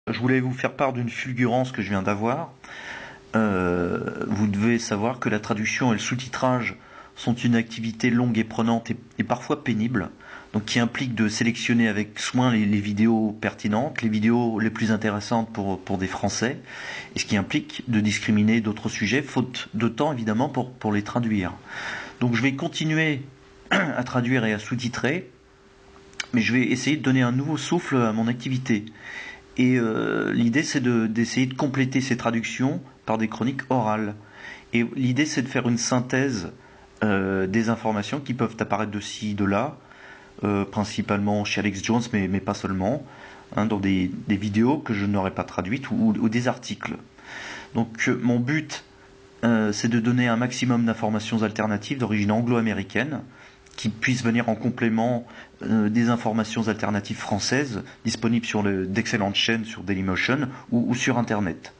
Je voulais vous faire part d'une fulgurance que je viens d'avoir. Vous devez savoir que la traduction et le sous-titrage sont une activité longue et prenante et parfois pénible, donc qui implique de sélectionner avec soin les vidéos pertinentes, les vidéos les plus intéressantes pour des Français, et ce qui implique de discriminer d'autres sujets, faute de temps évidemment pour les traduire. Donc je vais continuer à traduire et à sous-titrer, mais je vais essayer de donner un nouveau souffle à mon activité. Et l'idée c'est d'essayer de compléter ces traductions par des chroniques orales. Et l'idée c'est de faire une synthèse des informations qui peuvent apparaître de ci, de là, principalement chez Alex Jones, mais pas seulement, dans des vidéos que je n'aurais pas traduites ou des articles. Donc mon but c'est de donner un maximum d'informations alternatives d'origine anglo-américaine qui puissent venir en complément des informations alternatives françaises disponibles sur d'excellentes chaînes sur Dailymotion ou sur Internet.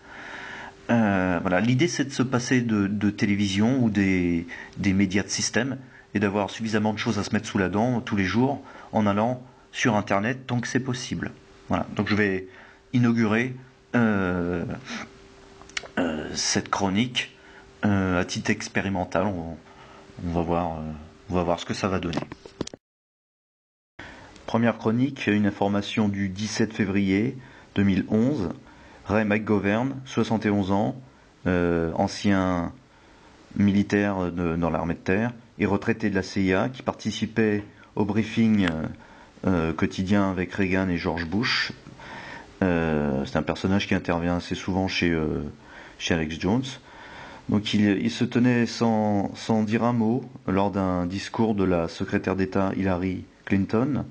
Voilà. L'idée c'est de se passer de télévision ou des médias de système et d'avoir suffisamment de choses à se mettre sous la dent tous les jours en allant sur Internet tant que c'est possible. Voilà. Donc je vais inaugurer cette chronique à titre expérimental. On va voir ce que ça va donner. Première chronique, une information du 17 février 2011. Ray McGovern, 71 ans, ancien militaire dans l'armée de terre et retraité de la CIA, qui participait au briefing quotidien avec Reagan et George Bush. C'est un personnage qui intervient assez souvent chez Alex Jones. Donc il se tenait sans dire un mot lors d'un discours de la secrétaire d'État Hillary Clinton,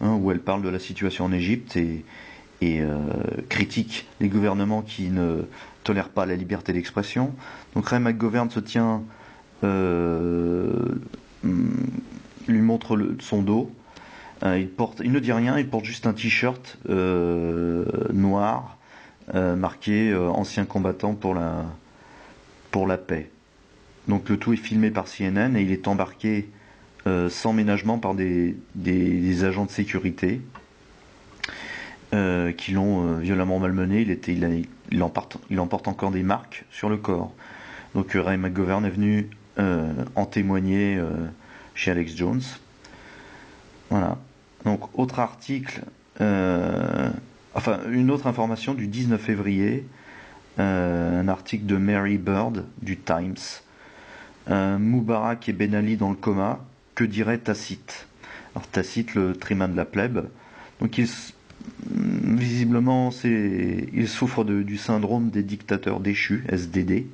où elle parle de la situation en Égypte et critique les gouvernements qui ne tolèrent pas la liberté d'expression. Donc Ray McGovern se tient, lui montre son dos. Il ne dit rien, il porte juste un t-shirt noir marqué ancien combattant pour la paix. Donc le tout est filmé par CNN et il est embarqué sans ménagement par des agents de sécurité qui l'ont violemment malmené. Il en porte encore des marques sur le corps. Donc Ray McGovern est venu en témoigner chez Alex Jones. Voilà. Donc autre article, une autre information du 19 février. Un article de Mary Bird du Times. Moubarak et Ben Ali dans le coma, que dirait Tacite? Alors Tacite, le triman de la plèbe. Donc visiblement il souffre du syndrome des dictateurs déchus, SDD.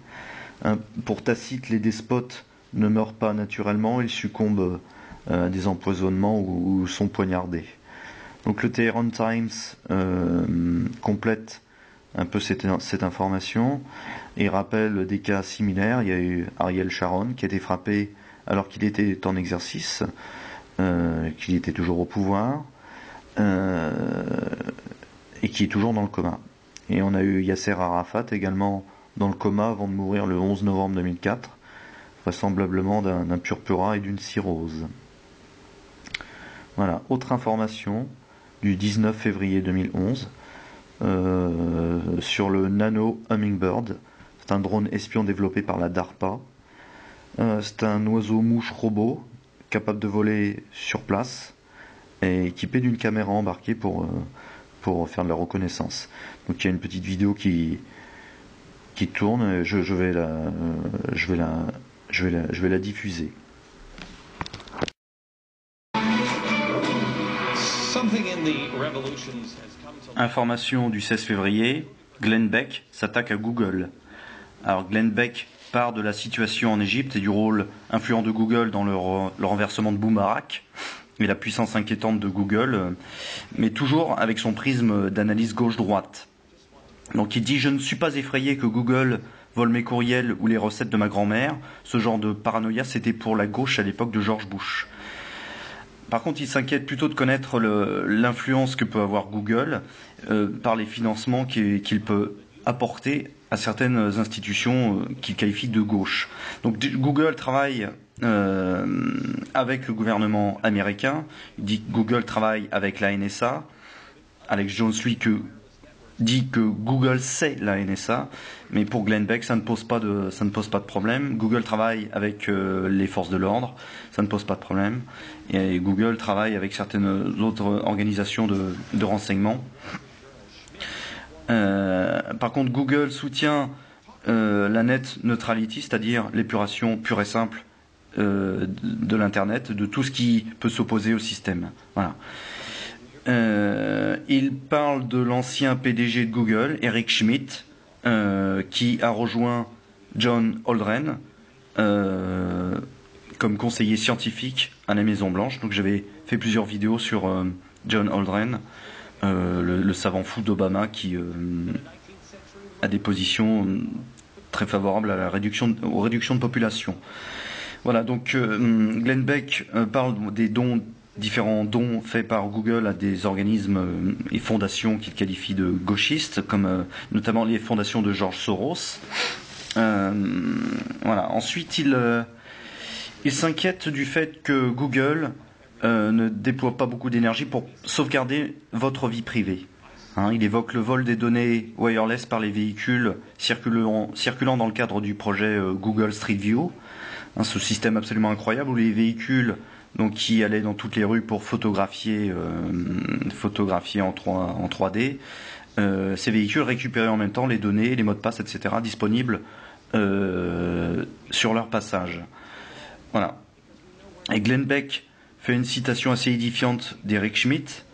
Pour Tacite, les despotes ne meurent pas naturellement, ils succombent à des empoisonnements ou sont poignardés. Donc le Tehran Times complète un peu cette information et rappelle des cas similaires. Il y a eu Ariel Sharon qui a été frappé alors qu'il était en exercice, qu'il était toujours au pouvoir et qui est toujours dans le coma. Et on a eu Yasser Arafat également dans le coma avant de mourir le 11 novembre 2004, vraisemblablement d'un purpura et d'une cirrhose. Voilà, autre information du 19 février 2011. Sur le Nano Hummingbird. C'est un drone espion développé par la DARPA. C'est un oiseau-mouche robot capable de voler sur place et équipé d'une caméra embarquée pour faire de la reconnaissance. Donc il y a une petite vidéo qui tourne. Je vais la diffuser. Information du 16 février, Glenn Beck s'attaque à Google. Alors Glenn Beck part de la situation en Égypte et du rôle influent de Google dans le renversement de Moubarak et la puissance inquiétante de Google, mais toujours avec son prisme d'analyse gauche-droite. Donc il dit « Je ne suis pas effrayé que Google vole mes courriels ou les recettes de ma grand-mère. Ce genre de paranoïa, c'était pour la gauche à l'époque de George Bush. » Par contre, il s'inquiète plutôt de connaître l'influence que peut avoir Google par les financements qu'il peut apporter à certaines institutions qu'il qualifie de gauche. Donc Google travaille avec le gouvernement américain. Il dit que Google travaille avec la NSA. Alex Jones, lui, que dit que Google sait la NSA, mais pour Glenn Beck, ça ne pose pas de problème. Google travaille avec les forces de l'ordre, ça ne pose pas de problème. Et Google travaille avec certaines autres organisations de renseignement. Par contre, Google soutient la net neutrality, c'est-à-dire l'épuration pure et simple de l'Internet, de tout ce qui peut s'opposer au système. Voilà. Il parle de l'ancien PDG de Google, Eric Schmidt, qui a rejoint John Holdren comme conseiller scientifique à la Maison Blanche. Donc j'avais fait plusieurs vidéos sur John Holdren, le savant fou d'Obama qui a des positions très favorables à la aux réductions de population. Voilà, donc Glenn Beck parle des différents dons faits par Google à des organismes et fondations qu'il qualifie de gauchistes, comme notamment les fondations de George Soros. Voilà. Ensuite, il s'inquiète du fait que Google ne déploie pas beaucoup d'énergie pour sauvegarder votre vie privée. Il évoque le vol des données wireless par les véhicules circulant dans le cadre du projet Google Street View. Ce système absolument incroyable où les véhicules qui allaient dans toutes les rues pour photographier en 3D. Ces véhicules récupéraient en même temps les données, les mots de passe, etc. disponibles sur leur passage. Voilà. Et Glenn Beck fait une citation assez édifiante d'Eric Schmidt.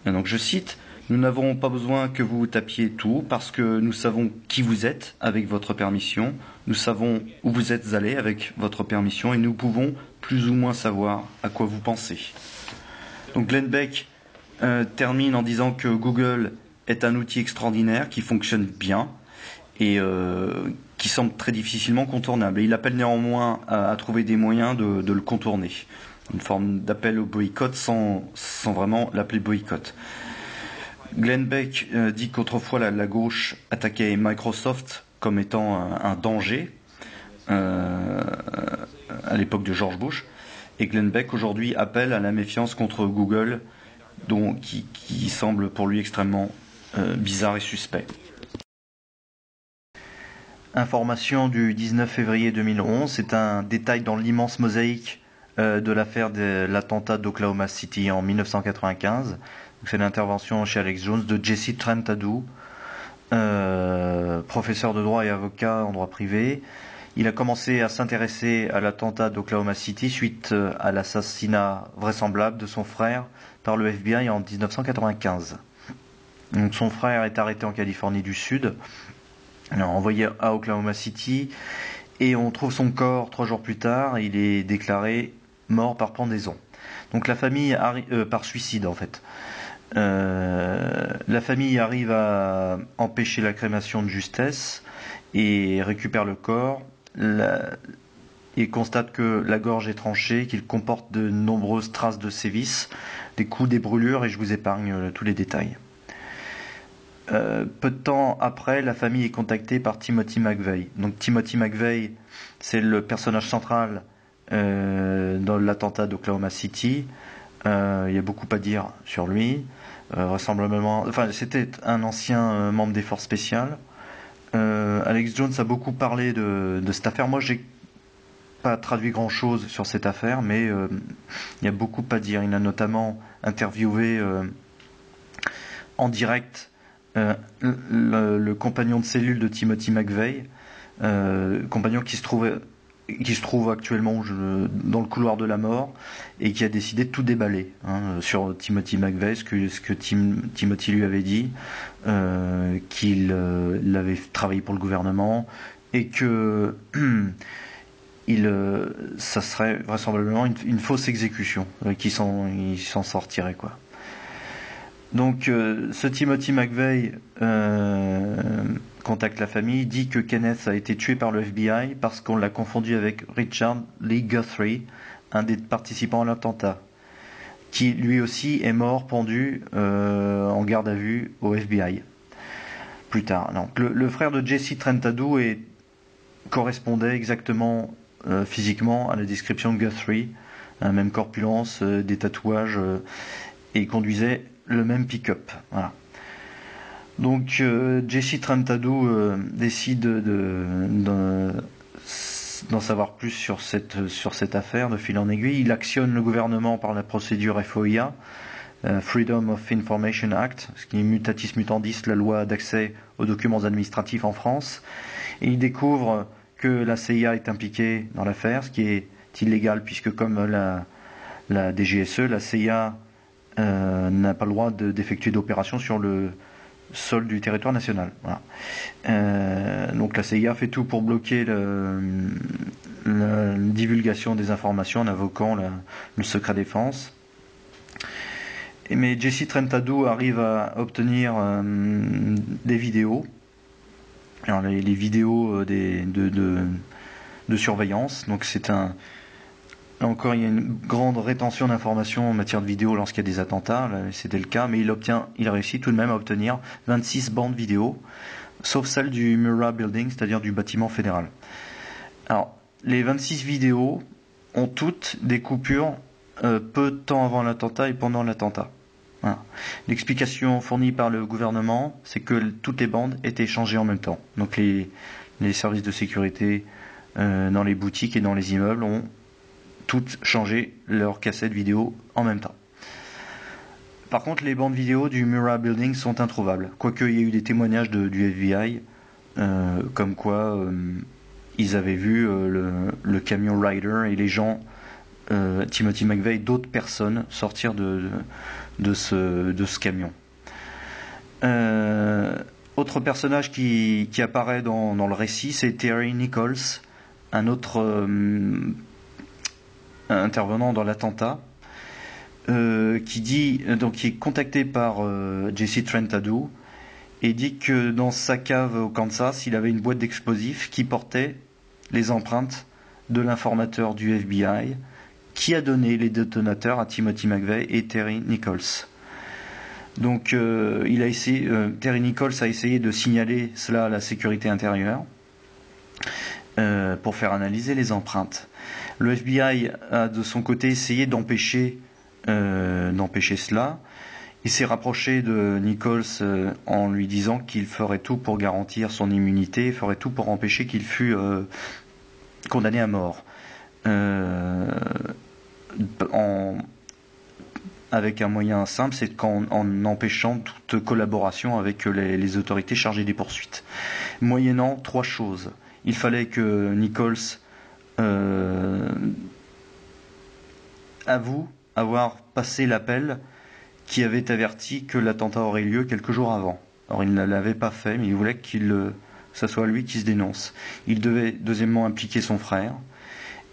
Donc je cite: « Nous n'avons pas besoin que vous tapiez tout parce que nous savons qui vous êtes avec votre permission, nous savons où vous êtes allé avec votre permission et nous pouvons plus ou moins savoir à quoi vous pensez. » Donc Glenn Beck termine en disant que Google est un outil extraordinaire qui fonctionne bien et qui semble très difficilement contournable. Et il appelle néanmoins à trouver des moyens de le contourner. Une forme d'appel au boycott sans vraiment l'appeler boycott. Glenn Beck dit qu'autrefois la gauche attaquait Microsoft comme étant un danger à l'époque de George Bush, et Glenn Beck aujourd'hui appelle à la méfiance contre Google, qui semble pour lui extrêmement bizarre et suspect. Information du 19 février 2011, c'est un détail dans l'immense mosaïque de l'affaire de l'attentat d'Oklahoma City en 1995. C'est l'intervention chez Alex Jones de Jesse Trentadue, professeur de droit et avocat en droit privé. Il a commencé à s'intéresser à l'attentat d'Oklahoma City suite à l'assassinat vraisemblable de son frère par le FBI en 1995. Donc son frère est arrêté en Californie du Sud, envoyé à Oklahoma City, et on trouve son corps 3 jours plus tard. Il est déclaré mort par pendaison. Donc la famille par suicide en fait. La famille arrive à empêcher la crémation de justesse et récupère le corps et constate que la gorge est tranchée, qu'il comporte de nombreuses traces de sévices, des coups, des brûlures, et je vous épargne tous les détails. Peu de temps après, la famille est contactée par Timothy McVeigh. Donc Timothy McVeigh, c'est le personnage central dans l'attentat d'Oklahoma City. Il y a beaucoup à dire sur lui. Vraisemblablement, c'était un ancien membre des forces spéciales. Alex Jones a beaucoup parlé de cette affaire. Moi, j'ai pas traduit grand chose sur cette affaire, mais il y a beaucoup à dire. Il a notamment interviewé en direct le compagnon de cellule de Timothy McVeigh, compagnon qui se trouve actuellement dans le couloir de la mort et qui a décidé de tout déballer sur Timothy McVeigh, ce que Timothy lui avait dit, qu'il avait travaillé pour le gouvernement et que ça serait vraisemblablement une fausse exécution, qu'il s'en sortirait quoi. Donc ce Timothy McVeigh contacte la famille, dit que Kenneth a été tué par le FBI parce qu'on l'a confondu avec Richard Lee Guthrie, un des participants à l'attentat, qui lui aussi est mort pendu en garde à vue au FBI. Plus tard. Donc, le frère de Jesse Trentadue correspondait exactement physiquement à la description de Guthrie, même corpulence, des tatouages, et il conduisait le même pick-up. Voilà. Donc Jesse Trentadou décide d'en savoir plus sur cette affaire de fil en aiguille. Il actionne le gouvernement par la procédure FOIA, Freedom of Information Act, ce qui est mutatis mutandis la loi d'accès aux documents administratifs en France. Et il découvre que la CIA est impliquée dans l'affaire, ce qui est illégal puisque comme la DGSE, la CIA n'a pas le droit d'effectuer d'opérations sur le sol du territoire national. Voilà. Donc la CIA fait tout pour bloquer la divulgation des informations en invoquant le secret défense. Mais Jesse Trentadou arrive à obtenir des vidéos. Alors les vidéos de surveillance. Donc c'est là encore, il y a une grande rétention d'informations en matière de vidéo lorsqu'il y a des attentats. Là, c'était le cas, mais il réussit tout de même à obtenir 26 bandes vidéo, sauf celle du Murrah Building, c'est-à-dire du bâtiment fédéral. Alors, les 26 vidéos ont toutes des coupures peu de temps avant l'attentat et pendant l'attentat. Voilà. L'explication fournie par le gouvernement, c'est que toutes les bandes étaient changées en même temps. Donc les services de sécurité dans les boutiques et dans les immeubles ont toutes changé leurs cassettes vidéo en même temps. Par contre, les bandes vidéo du Murrah Building sont introuvables. Quoique il y ait eu des témoignages du FBI, comme quoi ils avaient vu le camion Ryder et les gens, Timothy McVeigh et d'autres personnes sortir de ce camion. Autre personnage qui apparaît dans le récit, c'est Terry Nichols, un autre intervenant dans l'attentat, qui est contacté par Jesse Trentadou et dit que dans sa cave au Kansas, il avait une boîte d'explosifs qui portait les empreintes de l'informateur du FBI qui a donné les détonateurs à Timothy McVeigh et Terry Nichols. Donc Terry Nichols a essayé de signaler cela à la sécurité intérieure pour faire analyser les empreintes. Le FBI a de son côté essayé d'empêcher cela. Il s'est rapproché de Nichols en lui disant qu'il ferait tout pour garantir son immunité, ferait tout pour empêcher qu'il fût condamné à mort. Avec un moyen simple, c'est en empêchant toute collaboration avec les autorités chargées des poursuites. Moyennant 3 choses. Il fallait que Nichols avoue avoir passé l'appel qui avait averti que l'attentat aurait lieu quelques jours avant. Alors il ne l'avait pas fait, mais il voulait que ça soit lui qui se dénonce. Il devait deuxièmement impliquer son frère.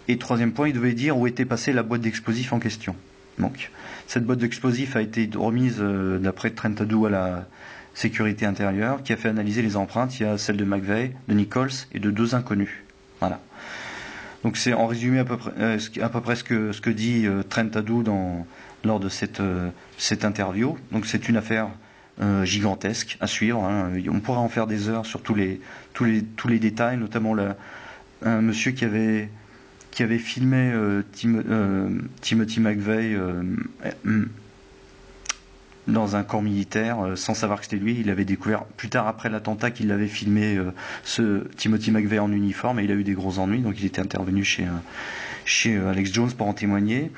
Et troisième point, il devait dire où était passée la boîte d'explosifs en question. Donc, cette boîte d'explosifs a été remise d'après Trentadou à la sécurité intérieure, qui a fait analyser les empreintes. Il y a celle de McVeigh, de Nichols et de 2 inconnus. Voilà. Donc c'est en résumé à peu près ce que dit Trentadou lors de cette interview. Donc c'est une affaire gigantesque à suivre. Hein. On pourra en faire des heures sur tous les détails, notamment un monsieur qui avait filmé Timothy McVeigh dans un camp militaire sans savoir que c'était lui. Il avait découvert plus tard après l'attentat qu'il avait filmé ce Timothy McVeigh en uniforme et il a eu des gros ennuis, donc il était intervenu chez Alex Jones pour en témoigner.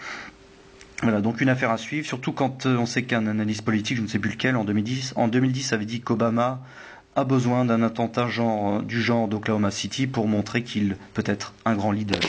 Voilà, donc une affaire à suivre, surtout quand on sait qu'un analyste politique, je ne sais plus lequel, en 2010 avait dit qu'Obama a besoin d'un attentat du genre d'Oklahoma City pour montrer qu'il peut être un grand leader.